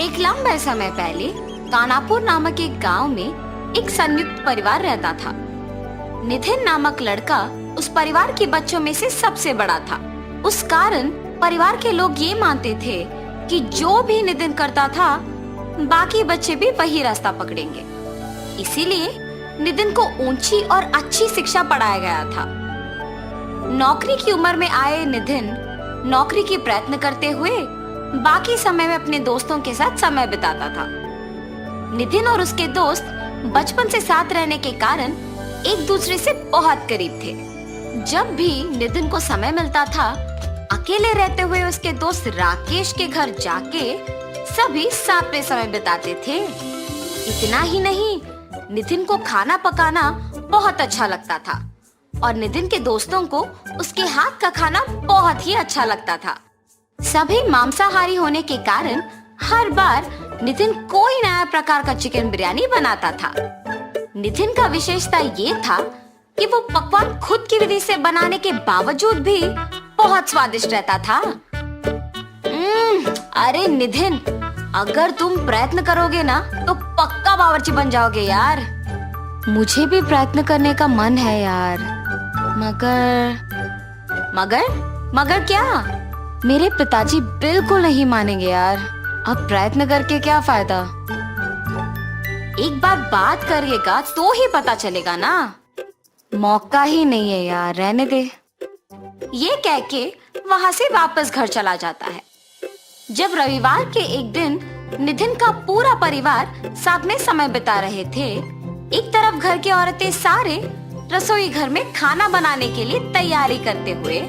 एक लंबे समय पहले कानापुर नामक एक गांव में एक संयुक्त परिवार रहता था। नितिन नामक लड़का उस परिवार के बच्चों में से सबसे बड़ा था। उस कारण परिवार के लोग ये मानते थे कि जो भी नितिन करता था, बाकी बच्चे भी वही रास्ता पकड़ेंगे। इसीलिए नितिन को ऊंची और अच्छी शिक्षा पढ़ाया गया था। नौकरी की उम्र में आए नितिन नौकरी की प्रयत्न करते हुए बाकी समय में अपने दोस्तों के साथ समय बिताता था। नितिन और उसके दोस्त बचपन से साथ रहने के कारण एक दूसरे से बहुत करीब थे। जब भी नितिन को समय मिलता था, अकेले रहते हुए उसके दोस्त राकेश के घर जाके सभी साथ में समय बिताते थे। इतना ही नहीं, नितिन को खाना पकाना बहुत अच्छा लगता था और नितिन के दोस्तों को उसके हाथ का खाना बहुत ही अच्छा लगता था। सभी मांसाहारी होने के कारण हर बार नितिन कोई नया प्रकार का चिकन बिरयानी बनाता था। नितिन का विशेषता ये था कि वो पकवान खुद की विधि से बनाने के बावजूद भी बहुत स्वादिष्ट रहता था। अरे नितिन, अगर तुम प्रयत्न करोगे ना तो पक्का बावर्ची बन जाओगे यार। मुझे भी प्रयत्न करने का मन है यार, मगर क्या? मेरे पिताजी बिल्कुल नहीं मानेंगे यार। अब प्रयत्न करके क्या फायदा? एक बार बात करिएगा तो ही पता चलेगा ना। मौका ही नहीं है यार, रहने दे। ये कह के वहां से वापस घर चला जाता है। जब रविवार के एक दिन नितिन का पूरा परिवार साथ में समय बिता रहे थे, एक तरफ घर की औरतें सारे रसोई घर में खाना बनाने के लिए तैयारी करते हुए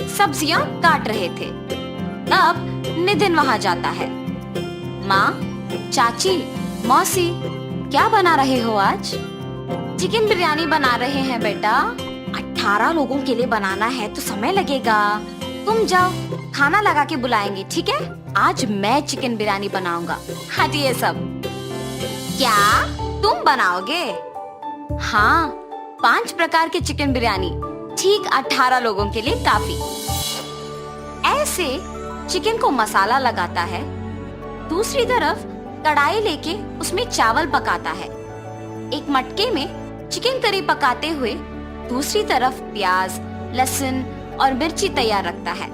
सब्जियां काट रहे थे। तब नितिन वहां जाता है। माँ, चाची, मौसी, क्या बना रहे हो आज? चिकन बिरयानी बना रहे हैं बेटा। 18 लोगों के लिए बनाना है तो समय लगेगा। तुम जाओ, खाना लगा के बुलाएंगे, ठीक है? आज मैं चिकन बिरयानी बनाऊंगा। हटिए सब। क्या तुम बनाओगे? हाँ, 5 प्रकार के चिकन बिरयानी, ठीक 18 लोगों के लिए काफी। ऐसे चिकन को मसाला लगाता है। दूसरी तरफ कढ़ाई लेके उसमें चावल पकाता है। एक मटके में चिकन करी पकाते हुए दूसरी तरफ प्याज, लहसुन और मिर्ची तैयार रखता है।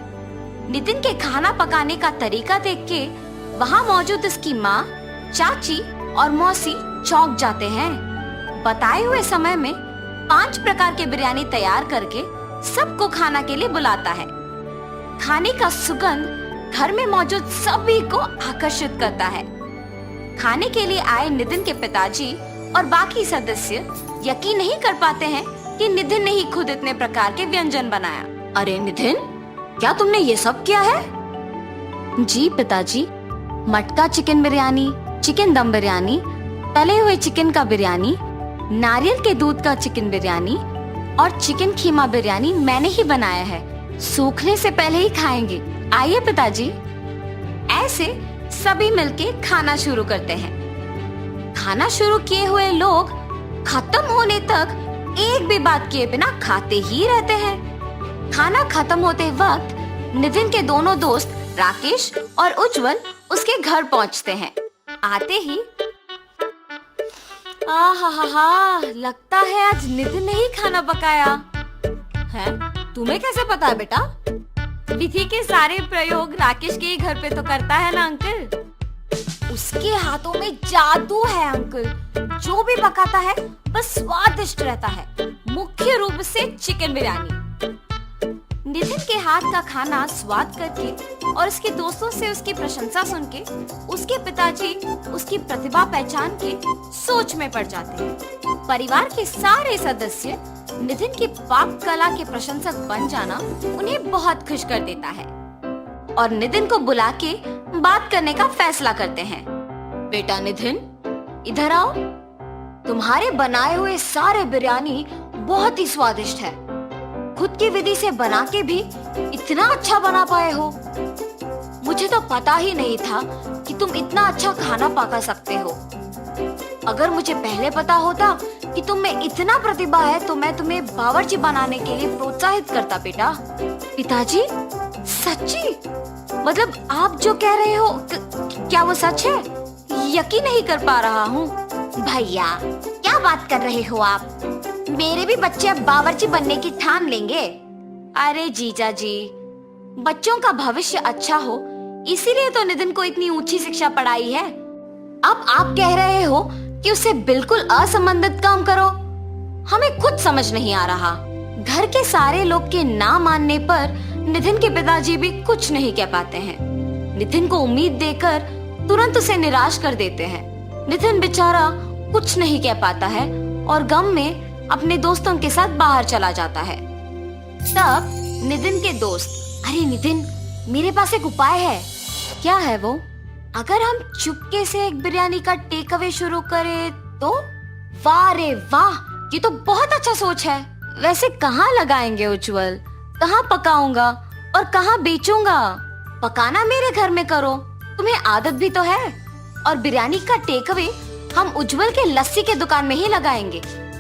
नितिन के खाना पकाने का तरीका देख के वहाँ मौजूद उसकी माँ, चाची और मौसी चौंक जाते हैं। बताए हुए समय में 5 प्रकार के बिरयानी तैयार करके सबको खाना के लिए बुलाता है। खाने का सुगंध घर में मौजूद सभी को आकर्षित करता है। खाने के लिए आए नितिन के पिताजी और बाकी सदस्य यकीन नहीं कर पाते हैं कि नितिन ने ही खुद इतने प्रकार के व्यंजन बनाया। अरे नितिन, क्या तुमने ये सब किया है? जी पिताजी, मटका चिकन बिरयानी, चिकन दम बिरयानी, तले हुए चिकन का बिरयानी, नारियल के दूध का चिकन बिरयानी और चिकन खीमा बिरयानी मैंने ही बनाया है। सूखने से पहले ही खाएंगे। आइए पिताजी। ऐसे सभी मिलके खाना शुरू करते हैं। खाना शुरू किए हुए लोग खत्म होने तक एक भी बात किए बिना खाते ही रहते हैं। खाना खत्म होते वक्त नितिन के दोनों दोस्त राकेश और उज्जवल उसके घर पहुंचते हैं। आते ही आहा, लगता है आज नितिन ने ही खाना पकाया है। तुम्हें कैसे पता है बेटा? विधि के सारे प्रयोग राकेश के ही घर पे तो करता है ना अंकल। उसके हाथों में जादू है अंकल। जो भी पकाता है बस स्वादिष्ट रहता है, मुख्य रूप से चिकन बिरयानी। नितिन के हाथ का खाना स्वाद करके और उसके दोस्तों से उसकी प्रशंसा सुन के उसके पिताजी उसकी प्रतिभा पहचान के सोच में पड़ जाते हैं। परिवार के सारे सदस्य नितिन की पाक कला के प्रशंसक बन जाना उन्हें बहुत खुश कर देता है और नितिन को बुला के बात करने का फैसला करते हैं। बेटा नितिन, इधर आओ। तुम्हारे बनाए हुए सारे बिरयानी बहुत ही स्वादिष्ट है। खुद की विधि से बना के भी इतना अच्छा बना पाए हो। मुझे तो पता ही नहीं था कि तुम इतना अच्छा खाना पका सकते हो। अगर मुझे पहले पता होता कि तुम में इतना प्रतिभा है तो मैं तुम्हें बावर्ची बनाने के लिए प्रोत्साहित करता बेटा। पिताजी, सच्ची? मतलब आप जो कह रहे हो क्या वो सच है? यकीन नहीं कर पा रहा हूँ। भैया, क्या बात कर रहे हो आप? मेरे भी बच्चे अब बावर्ची बनने की ठान लेंगे। अरे जीजा जी, बच्चों का भविष्य अच्छा हो इसीलिए तो नितिन को इतनी ऊंची शिक्षा पढ़ाई है। अब आप कह रहे हो कि उसे बिल्कुल असंबंधित काम करो। हमें कुछ समझ नहीं आ रहा। घर के सारे लोग के ना मानने पर नितिन के पिताजी भी कुछ नहीं कह पाते हैं। नितिन को उम्मीद देकर तुरंत उसे निराश कर देते हैं। नितिन बेचारा कुछ नहीं कह पाता है और गम में अपने दोस्तों के साथ बाहर चला जाता है। तब नितिन के दोस्त, अरे नितिन, मेरे पास एक उपाय है। क्या है वो? अगर हम चुपके से एक बिरयानी का टेक अवे शुरू करें तो? वाह रे वाह, ये तो बहुत अच्छा सोच है। वैसे कहाँ लगाएंगे उज्जवल? कहाँ पकाऊंगा और कहाँ बेचूंगा? पकाना मेरे घर में करो, तुम्हें आदत भी तो है। और बिरयानी का टेक अवे हम उज्जवल के लस्सी के दुकान में ही लगाएंगे।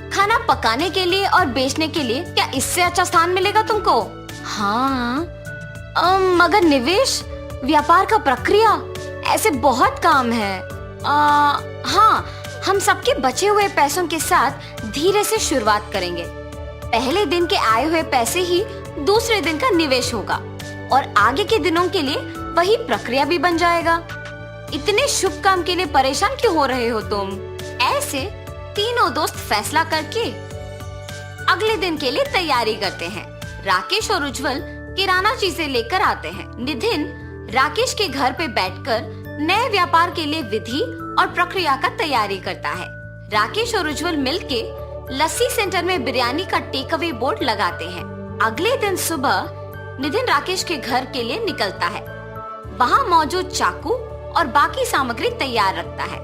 खाना पकाने के लिए और बेचने के लिए क्या इससे अच्छा स्थान मिलेगा तुमको? हाँ, मगर निवेश, व्यापार का प्रक्रिया, ऐसे बहुत काम है। हाँ, हम सबके बचे हुए पैसों के साथ धीरे से शुरुआत करेंगे। पहले दिन के आए हुए पैसे ही दूसरे दिन का निवेश होगा और आगे के दिनों के लिए वही प्रक्रिया भी बन जाएगा। इतने शुभ काम के लिए परेशान क्यों हो रहे हो तुम? ऐसे तीनों दोस्त फैसला करके अगले दिन के लिए तैयारी करते हैं। राकेश और उज्जवल किराना चीजें लेकर आते हैं। नितिन राकेश के घर पे बैठकर नए व्यापार के लिए विधि और प्रक्रिया का तैयारी करता है। राकेश और उज्जवल मिलके लस्सी सेंटर में बिरयानी का टेक अवे बोर्ड लगाते हैं। अगले दिन सुबह नितिन राकेश के घर के लिए निकलता है। वहाँ मौजूद चाकू और बाकी सामग्री तैयार रखता है।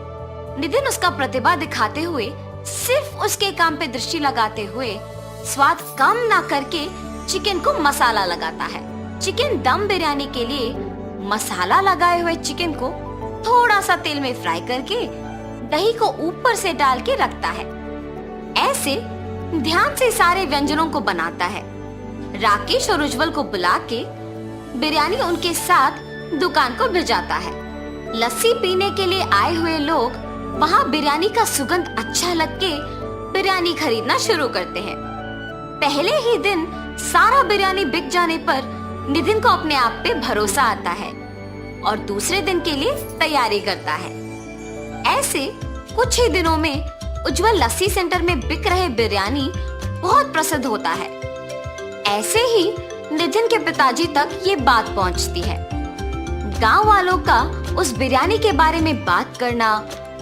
नितिन उसका प्रतिभा दिखाते हुए सिर्फ उसके काम पे दृष्टि लगाते हुए स्वाद कम ना करके चिकन को मसाला लगाता है। चिकन दम बिरयानी के लिए मसाला लगाए हुए चिकन को थोड़ा सा तेल में फ्राई करके दही को ऊपर से डाल के रखता है। ऐसे ध्यान से सारे व्यंजनों को बनाता है। राकेश और उज्जवल को बुला के बिरयानी उनके साथ दुकान को भिजाता है। लस्सी पीने के लिए आए हुए लोग वहाँ बिरयानी का सुगंध अच्छा लग के बिरयानी खरीदना शुरू करते हैं। पहले ही दिन सारा बिरयानी बिक जाने पर नितिन को अपने आप पे भरोसा आता है और दूसरे दिन के लिए तैयारी करता है। ऐसे कुछ ही दिनों में उज्जवल लस्सी सेंटर में बिक रहे बिरयानी बहुत प्रसिद्ध होता है। ऐसे ही नितिन के पिताजी तक ये बात पहुंचती है। गांव वालों का उस बिरयानी के बारे में बात करना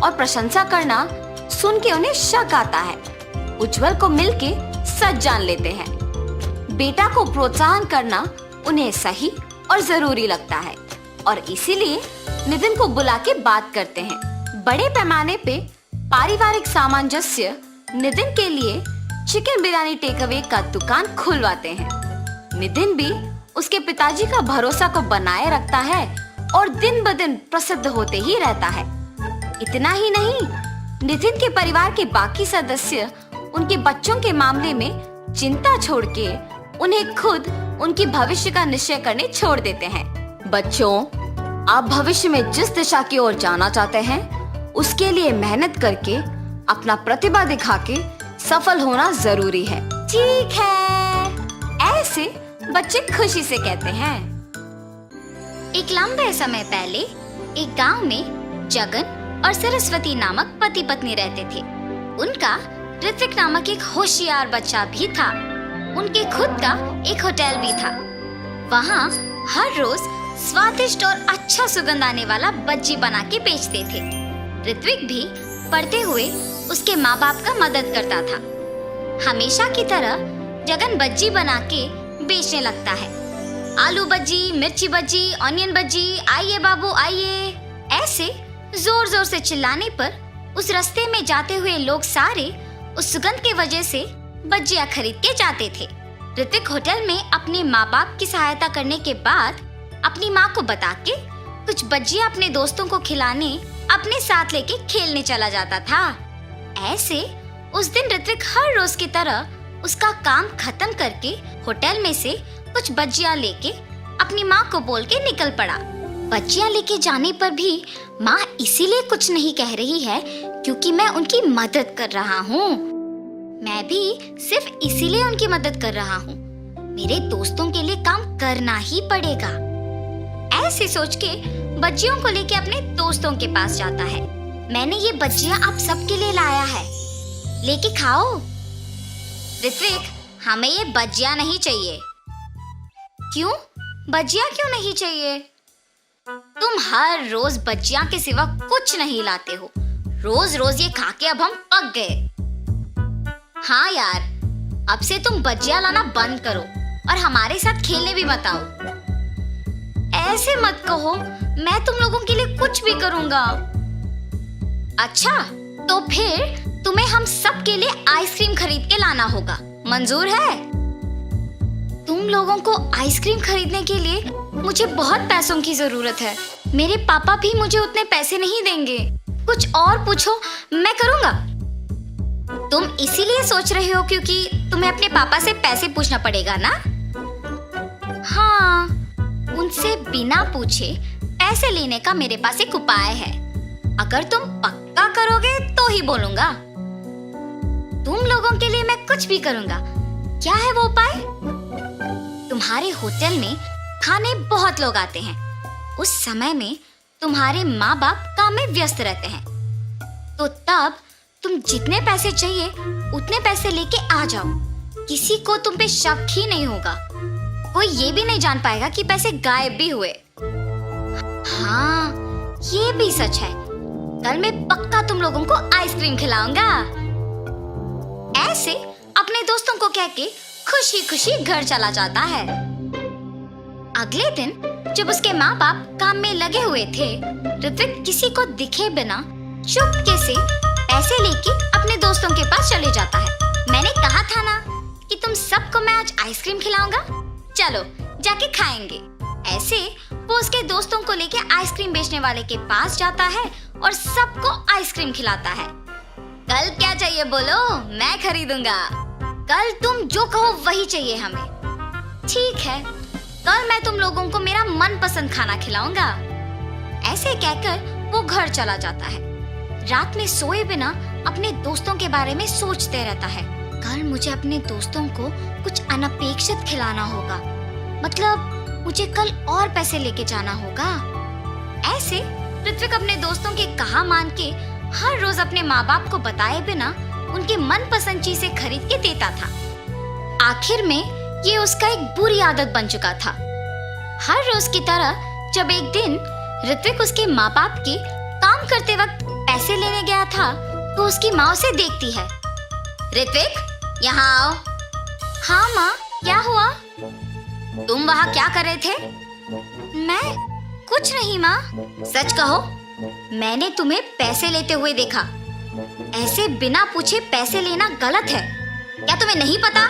और प्रशंसा करना सुन के उन्हें शक आता है। उज्जवल को मिलके सच जान लेते हैं। बेटा को प्रोत्साहन करना उन्हें सही और जरूरी लगता है और इसीलिए नितिन को बुला के बात करते हैं। बड़े पैमाने पे पारिवारिक सामंजस्य नितिन के लिए चिकन बिरयानी टेक अवे का दुकान खुलवाते हैं। नितिन भी उसके पिताजी का भरोसा को बनाए रखता है और दिन ब दिन प्रसिद्ध होते ही रहता है। इतना ही नहीं, नितिन के परिवार के बाकी सदस्य उनके बच्चों के मामले में चिंता छोड़ के उन्हें खुद उनकी भविष्य का निश्चय करने छोड़ देते हैं। बच्चों, आप भविष्य में जिस दिशा की ओर जाना चाहते हैं उसके लिए मेहनत करके अपना प्रतिभा दिखा के सफल होना जरूरी है। ठीक है, ऐसे बच्चे खुशी से कहते हैं। एक लंबे समय पहले एक गांव में जगन और सरस्वती नामक पति पत्नी रहते थे। उनका ऋत्विक नामक एक होशियार बच्चा भी था। उनके खुद का एक होटल भी था। वहाँ हर रोज स्वादिष्ट और अच्छा सुगंध आने वाला बज्जी बना के बेचते थे। ऋत्विक भी पढ़ते हुए उसके माँ बाप का मदद करता था। हमेशा की तरह जगन बज्जी बना के बेचने लगता है। आलू बज्जी, मिर्ची बज्जी, ऑनियन बज्जी, आइए बाबू आइए। ऐसे जोर जोर से चिल्लाने पर उस रास्ते में जाते हुए लोग सारे उस सुगंध की वजह से बज्जियां खरीद के जाते थे। ऋत्विक होटल में अपने माँ बाप की सहायता करने के बाद अपनी माँ को बता के कुछ बज्जियां अपने दोस्तों को खिलाने अपने साथ लेके खेलने चला जाता था। ऐसे उस दिन ऋत्विक हर रोज की तरह उसका काम खत्म करके होटल में से कुछ बज्जियां लेके अपनी माँ को बोल के निकल पड़ा। बच्चियां लेके जाने पर भी माँ इसीलिए कुछ नहीं कह रही है क्योंकि मैं उनकी मदद कर रहा हूँ। मैं भी सिर्फ इसीलिए उनकी मदद कर रहा हूँ। मेरे दोस्तों के लिए काम करना ही पड़ेगा। ऐसे सोच के बच्चियों को लेके अपने दोस्तों के पास जाता है। मैंने ये बच्चियां आप सबके लिए लाया है, लेके खाओ। ऋत्विक, हमें ये बज्जियां नहीं चाहिए। क्यों? बज्जियां क्यों नहीं चाहिए? तुम हर रोज बज्जियां के सिवा कुछ नहीं लाते हो। रोज रोज ये खा के अब हम पक गए। हाँ यार, अब से तुम बज्जियां लाना बंद करो और हमारे साथ खेलने भी मत आओ। ऐसे मत कहो, मैं तुम लोगों के लिए कुछ भी करूंगा। अच्छा, तो फिर तुम्हें हम सब के लिए आइसक्रीम खरीद के लाना होगा। मंजूर है? तुम लोगों को आइसक्रीम खरीदने के लिए मुझे बहुत पैसों की जरूरत है। मेरे पापा भी मुझे उतने पैसे नहीं देंगे। कुछ और पूछो, मैं करूंगा। तुम इसीलिए सोच रहे हो क्योंकि तुम्हें अपने पापा से पैसे पूछना पड़ेगा ना? हाँ, उनसे बिना पूछे पैसे लेने का मेरे पास एक उपाय है। अगर तुम पक्का करोगे तो ही बोलूंगा। तुम लोगों के लिए मैं कुछ भी करूंगा। क्या है वो उपाय? तुम्हारे होटल में खाने बहुत लोग आते हैं। उस समय में तुम्हारे माँ बाप काम में व्यस्त रहते हैं, तो तब तुम जितने पैसे चाहिए उतने पैसे लेके आ जाओ। किसी को तुम पे शक ही नहीं होगा। कोई ये भी नहीं जान पाएगा कि पैसे गायब भी हुए। हाँ, ये भी सच है। कल मैं पक्का तुम लोगों को आइसक्रीम खिलाऊंगा। ऐसे अपने दोस्तों को कह के खुशी खुशी घर चला जाता है। अगले दिन जब उसके माँ बाप काम में लगे हुए थे, ऋत्विक किसी को दिखे बिना चुपके से पैसे लेके अपने दोस्तों के पास चले जाता है। मैंने कहा था ना कि तुम सबको मैं आज आइसक्रीम खिलाऊंगा। चलो जाके खाएंगे। ऐसे वो उसके दोस्तों को लेके आइसक्रीम बेचने वाले के पास जाता है और सबको आइसक्रीम खिलाता है। कल क्या चाहिए बोलो, मैं खरीदूंगा। कल तुम जो कहो वही चाहिए हमें। ठीक है, कल मैं तुम लोगों को मेरा मनपसंद खाना खिलाऊंगा। ऐसे कहकर वो घर चला जाता है। रात में सोए बिना अपने दोस्तों के बारे में सोचते रहता है। कल मुझे अपने दोस्तों को कुछ अनपेक्षित खिलाना होगा। मतलब मुझे कल और पैसे लेके जाना होगा। ऐसे ऋत्विक अपने दोस्तों के कहा मान के हर रोज अपने माँ बाप को बताए बिना उनके मनपसंद चीजें खरीद के देता था। आखिर में ये उसका एक बुरी आदत बन चुका था। हर रोज की तरह जब एक दिन ऋत्विक उसके माँ बाप के काम करते वक्त पैसे लेने गया था, तो उसकी माँ उसे देखती है। ऋत्विक, यहाँ आओ। हाँ माँ, क्या हुआ? तुम वहाँ क्या कर रहे थे? मैं कुछ नहीं माँ। सच कहो, मैंने तुम्हें पैसे लेते हुए देखा। ऐसे बिना पूछे पैसे लेना गलत है। क्या तुम्हें नहीं पता?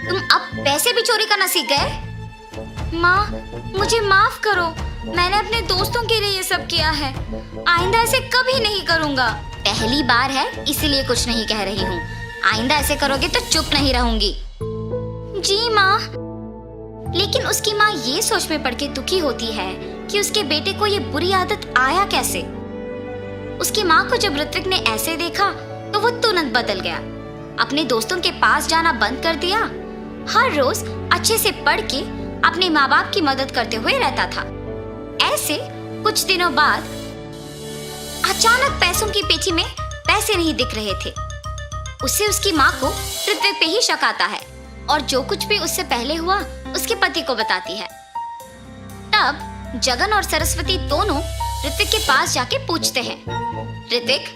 तुम अब पैसे भी चोरी करना सीख गए। माँ, मुझे माफ करो। मैंने अपने दोस्तों के लिए ये सब किया है। आइंदा ऐसे कभी नहीं करूँगा। पहली बार है इसीलिए कुछ नहीं कह रही हूँ। आइंदा ऐसे करोगे तो चुप नहीं रहूंगी। जी माँ। लेकिन उसकी माँ ये सोच में पड़ के दुखी होती है कि उसके बेटे को ये बुरी आदत आया कैसे। उसकी माँ को जब ऋत्विक ने ऐसे देखा तो वो तुरंत बदल गया। अपने दोस्तों के पास जाना बंद कर दिया। हर रोज अच्छे से पढ़ के अपने माँ बाप की मदद करते हुए रहता था। ऐसे कुछ दिनों बाद अचानक पैसों की पेटी में पैसे नहीं दिख रहे थे। उससे उसकी माँ को ऋत्विक पे ही शक आता है और जो कुछ भी उससे पहले हुआ उसके पति को बताती है। तब जगन और सरस्वती दोनों ऋत्विक के पास जाके पूछते हैं, ऋत्विक,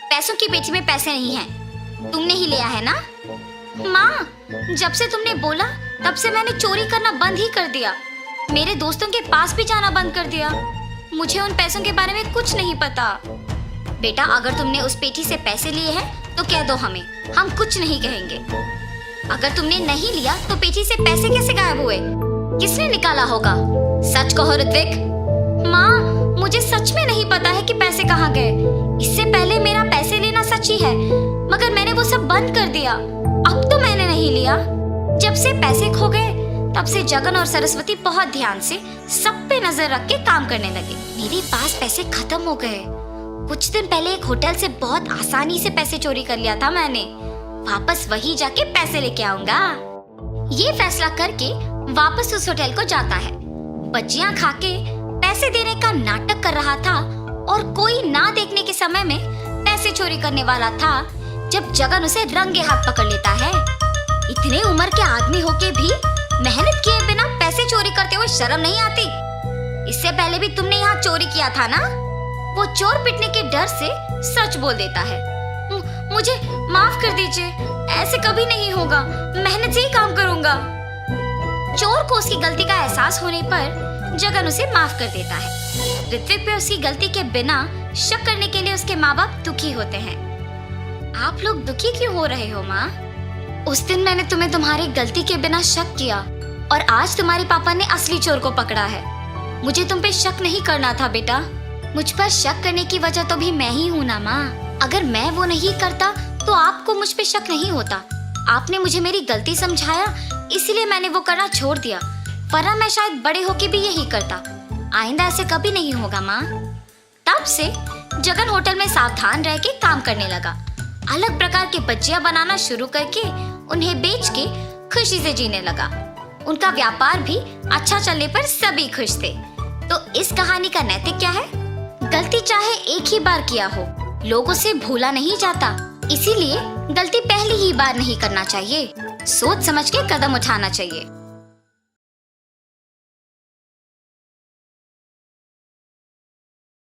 पैसों की पेटी में पैसे नहीं हैं। तुमने ही लिया है ना? माँ, जब से तुमने बोला तब से मैंने चोरी करना बंद ही कर दिया। मेरे दोस्तों के पास भी जाना बंद कर दिया। मुझे उन पैसों के बारे में कुछ नहीं पता। बेटा, अगर तुमने उस पेटी से पैसे लिए हैं तो कह दो हमें, हम कुछ नहीं कहेंगे। अगर तुमने नहीं लिया तो पेटी से पैसे कैसे गायब हुए? किसने निकाला होगा? सच कहो ऋत्विक। माँ, मुझे सच में नहीं पता है कि पैसे कहाँ गए। इससे पहले मेरा पैसे लेना सच ही है, मगर मैंने वो सब बंद कर दिया। अब तो मैंने नहीं लिया। जब से पैसे खो गए तब से जगन और सरस्वती बहुत ध्यान से सब पे नजर रख के काम करने लगे। मेरे पास पैसे खत्म हो गए। कुछ दिन पहले एक होटल से बहुत आसानी से पैसे चोरी कर लिया था मैंने। वापस वही जाके पैसे लेके आऊंगा। ये फैसला करके वापस उस होटल को जाता है। बच्चियां खाके पैसे देने का नाटक कर रहा था और कोई ना देखने के समय में पैसे चोरी करने वाला था जब जगन उसे रंगे हाथ पकड़ लेता है। इतने उम्र के आदमी होके भी मेहनत किए बिना पैसे चोरी करते हुए शर्म नहीं आती? इससे पहले भी तुमने यहाँ चोरी किया था ना? वो चोर पिटने के डर से सच बोल देता है। मुझे माफ कर दीजिए, ऐसे कभी नहीं होगा, मेहनत से ही काम करूंगा। चोर को उसकी गलती का एहसास होने पर जगन उसे माफ कर देता है। ऋत्विक पे उसकी गलती के बिना शक करने के लिए उसके माँ बाप दुखी होते हैं। आप लोग दुखी क्यों हो रहे हो माँ? उस दिन मैंने तुम्हें तुम्हारी गलती के बिना शक किया और आज तुम्हारे पापा ने असली चोर को पकड़ा है। मुझे तुम पे शक नहीं करना था बेटा। मुझ पर शक करने की वजह तो भी मैं ही हूँ ना माँ। अगर मैं वो नहीं करता तो आपको मुझ पे शक नहीं होता। आपने मुझे मेरी गलती समझाया, इसलिए मैंने वो करना छोड़ दिया, वरना मैं शायद बड़े होके भी यही करता। आइंदा ऐसे कभी नहीं होगा माँ। तब से जगन होटल में सावधान रह के काम करने लगा। अलग प्रकार के बच्चियां बनाना शुरू करके उन्हें बेच के खुशी से जीने लगा। उनका व्यापार भी अच्छा चलने पर सभी खुश थे। तो इस कहानी का नैतिक क्या है? गलती चाहे एक ही बार किया हो, लोगों से भूला नहीं जाता। इसीलिए गलती पहली ही बार नहीं करना चाहिए, सोच समझ के कदम उठाना चाहिए।